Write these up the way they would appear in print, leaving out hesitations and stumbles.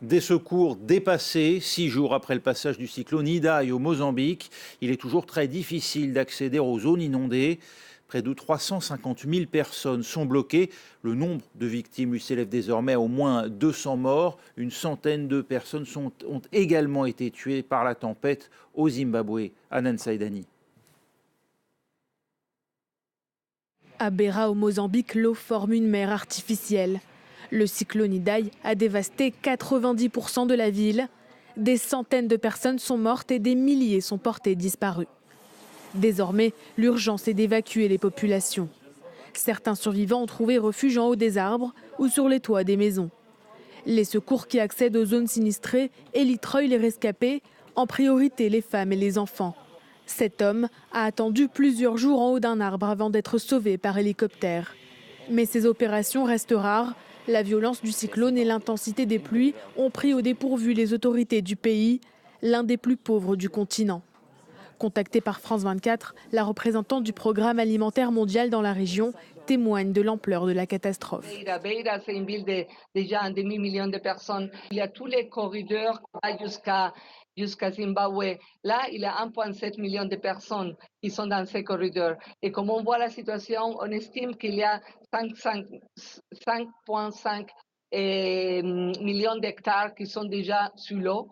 Des secours dépassés 6 jours après le passage du cyclone Idai au Mozambique. Il est toujours très difficile d'accéder aux zones inondées. Près de 350 000 personnes sont bloquées. Le nombre de victimes lui s'élève désormais à au moins 200 morts. Une centaine de personnes ont également été tuées par la tempête au Zimbabwe. Anan Saïdani. À Beira, au Mozambique, l'eau forme une mer artificielle. Le cyclone Idai a dévasté 90% de la ville. Des centaines de personnes sont mortes et des milliers sont portées disparues. Désormais, l'urgence est d'évacuer les populations. Certains survivants ont trouvé refuge en haut des arbres ou sur les toits des maisons. Les secours qui accèdent aux zones sinistrées élitreillent les rescapés, en priorité les femmes et les enfants. Cet homme a attendu plusieurs jours en haut d'un arbre avant d'être sauvé par hélicoptère. Mais ces opérations restent rares. La violence du cyclone et l'intensité des pluies ont pris au dépourvu les autorités du pays, l'un des plus pauvres du continent. Contactée par France 24, la représentante du Programme alimentaire mondial dans la région témoigne de l'ampleur de la catastrophe. Beira, c'est une ville de déjà un demi-million de personnes. Il y a tous les corridors jusqu'à Zimbabwe. Là, il y a 1,7 million de personnes qui sont dans ces corridors. Et comme on voit la situation, on estime qu'il y a 5,5 millions d'hectares qui sont déjà sous l'eau.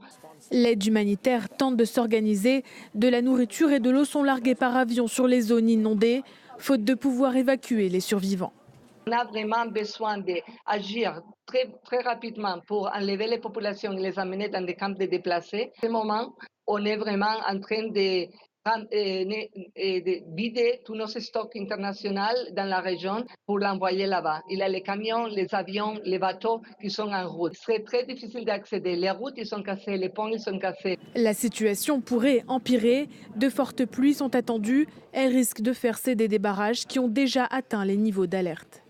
L'aide humanitaire tente de s'organiser. De la nourriture et de l'eau sont larguées par avion sur les zones inondées, faute de pouvoir évacuer les survivants. On a vraiment besoin d'agir très rapidement pour enlever les populations et les amener dans des camps de déplacés. À ce moment, on est vraiment en train de vider tous nos stocks internationaux dans la région pour l'envoyer là-bas. Il y a les camions, les avions, les bateaux qui sont en route. C'est très difficile d'accéder. Les routes ils sont cassées, les ponts ils sont cassés. La situation pourrait empirer. De fortes pluies sont attendues. Elles risquent de faire céder des barrages qui ont déjà atteint les niveaux d'alerte.